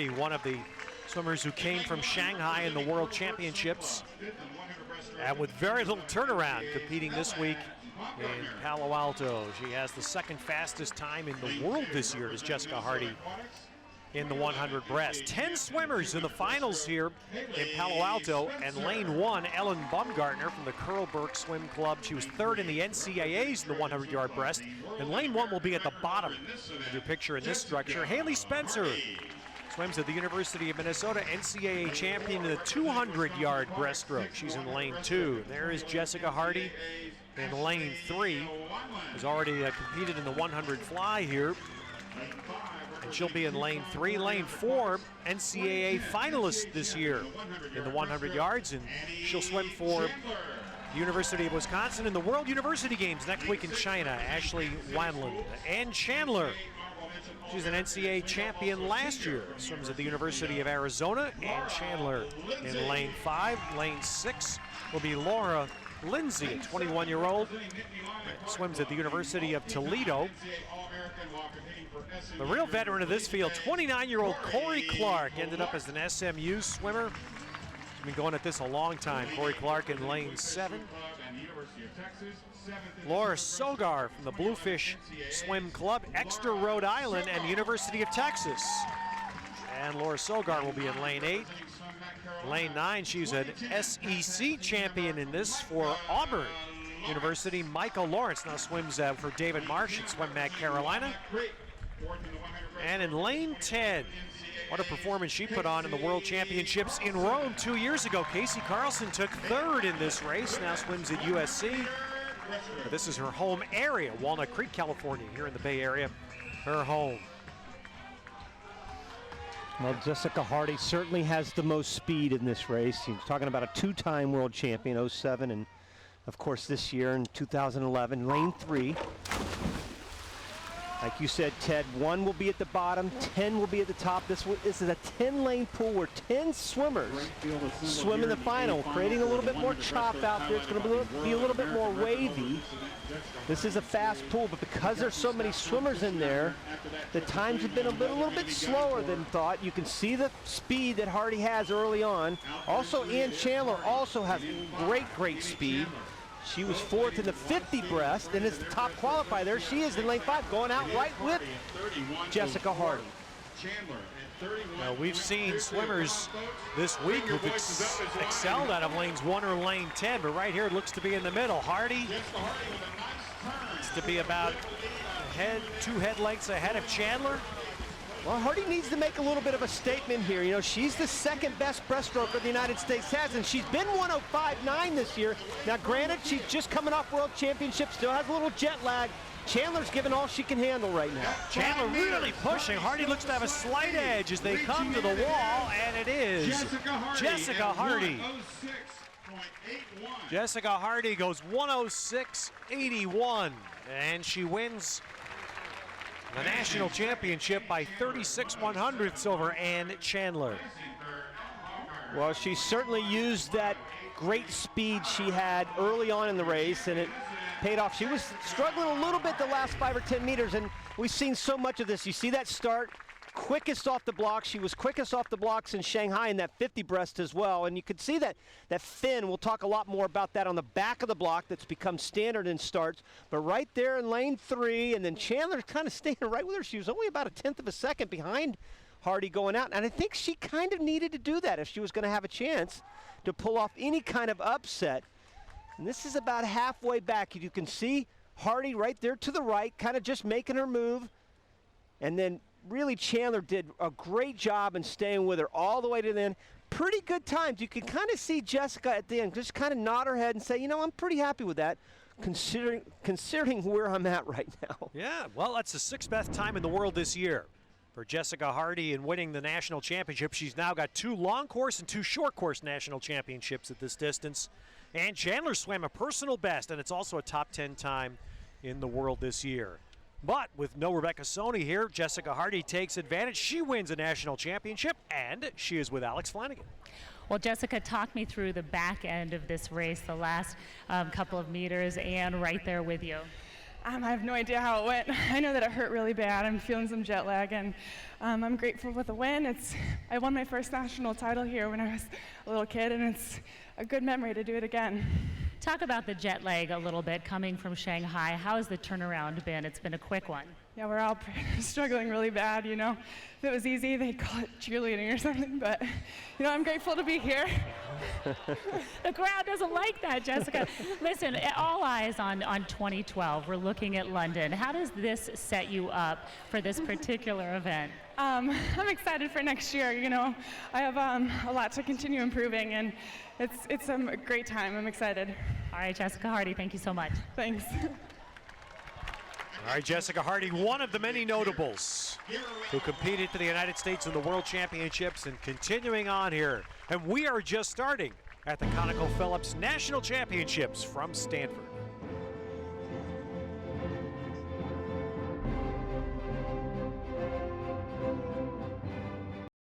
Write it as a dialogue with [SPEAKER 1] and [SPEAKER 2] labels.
[SPEAKER 1] One of the swimmers who came from Shanghai in the World Championships, and with very little turnaround, competing this week in Palo Alto. She has the second fastest time in the world this year, as Jessica Hardy in the 100 breast. 10 swimmers in the finals here in Palo Alto, and lane 1, Ellen Baumgartner from the Curlberg Swim Club. She was third in the NCAAs in the 100-yard breast, and lane 1 will be at the bottom of your picture in this structure. Haley Spencer swims at the University of Minnesota, NCAA champion in the 200-yard breaststroke. She's in lane 2. There is Jessica Hardy in lane 3, who's already competed in the 100 fly here. And she'll be in lane 3. Lane 4, NCAA finalist this year in the 100 yards, and she'll swim for the University of Wisconsin in the World University Games next week in China. Ashley Wineland. Ann Chandler, she's an NCAA champion last year, swims at the University of Arizona. Ann Chandler in lane 5. Lane 6 will be Laura Lindsay, a 21-year-old, swims at the University of Toledo. The real veteran of this field, 29-year-old Corey Clark, ended up as an SMU swimmer. She's been going at this a long time. Corey Clark in lane 7. Laura Sogar from the Bluefish Swim Club, Exeter, Rhode Island, and the University of Texas. And Laura Sogar will be in lane 8. Lane 9, she's an SEC champion in this for Auburn University. Michael Lawrence now swims for David Marsh at Swim Mag Carolina. And in lane 10, what a performance she put on in the World Championships in Rome 2 years ago. Casey Carlson took third in this race, now swims at USC. But this is her home area, Walnut Creek, California, here in the Bay Area, her home.
[SPEAKER 2] Well, Jessica Hardy certainly has the most speed in this race. He's talking about a two-time world champion, 07, and of course this year in 2011. Lane 3. Like you said, Ted, 1 will be at the bottom, 10 will be at the top. This is a 10-lane pool where 10 swimmers swim in the final, creating a little bit more chop out there. It's going to be a little bit more wavy. This is a fast pool, but because there's so many swimmers in there, the times have been a little bit slower than thought. You can see the speed that Hardy has early on. Also, Ann Chandler also has great speed. She was 4th in the 50 breast and is the top qualifier there. She is in lane 5, going out right with Jessica Hardy.
[SPEAKER 1] Now, we've seen swimmers this week who've excelled out of lanes 1 or lane 10, but right here it looks to be in the middle. Hardy looks to be about 2 head lengths ahead of Chandler.
[SPEAKER 2] Well, Hardy needs to make a little bit of a statement here. You know, she's the second best breaststroker the United States has, and she's been 105.9 this year. Now, granted, she's just coming off World Championship, still has a little jet lag. Chandler's giving all she can handle right now.
[SPEAKER 1] Chandler really pushing. Hardy looks to have a slight edge as they come to the wall, and it is Jessica Hardy. Jessica Hardy goes 106.81, and she wins the national championship by 36/100ths over Ann Chandler.
[SPEAKER 2] Well, she certainly used that great speed she had early on in the race, and it paid off. She was struggling a little bit the last 5 or 10 meters, and we've seen so much of this. You see that start, quickest off the blocks. She was quickest off the blocks in Shanghai in that 50 breast as well, and you could see that fin. We'll talk a lot more about that on the back of the block that's become standard in starts, but right there in lane 3, and then Chandler kind of staying right with her. She was only about a 1/10 of a second behind Hardy going out, and I think she kind of needed to do that if she was going to have a chance to pull off any kind of upset. And this is about halfway back. You can see Hardy right there to the right, kind of just making her move, and then really Chandler did a great job in staying with her all the way to the end. Pretty good times. You can kind of see Jessica at the end just kind of nod her head and say, you know, I'm pretty happy with that, considering where I'm at right now.
[SPEAKER 1] Yeah, well, that's the 6th best time in the world this year for Jessica Hardy in winning the national championship. She's now got 2 long course and 2 short course national championships at this distance. And Chandler swam a personal best, and it's also a top 10 time in the world this year. But with no Rebecca Soni here, Jessica Hardy takes advantage. She wins a national championship, and she is with Alex Flanagan.
[SPEAKER 3] Well, Jessica, talk me through the back end of this race, the last couple of meters, and right there with you.
[SPEAKER 4] I have no idea how it went. I know that it hurt really bad. I'm feeling some jet lag, and I'm grateful with the win. I won my first national title here when I was a little kid, and it's a good memory to do it again.
[SPEAKER 3] Talk about the jet lag a little bit coming from Shanghai. How has the turnaround been? It's been a quick one.
[SPEAKER 4] Yeah, we're all struggling really bad, you know. If it was easy, they'd call it cheerleading or something, but, you know, I'm grateful to be here.
[SPEAKER 3] The crowd doesn't like that, Jessica. Listen, all eyes on 2012. We're looking at London. How does this set you up for this particular event?
[SPEAKER 4] I'm excited for next year, you know. I have a lot to continue improving, and it's a great time. I'm excited.
[SPEAKER 3] All right, Jessica Hardy, thank you so much.
[SPEAKER 4] Thanks.
[SPEAKER 1] All right, Jessica Hardy, one of the many notables who competed for the United States in the World Championships, and continuing on here. And we are just starting at the ConocoPhillips National Championships from Stanford.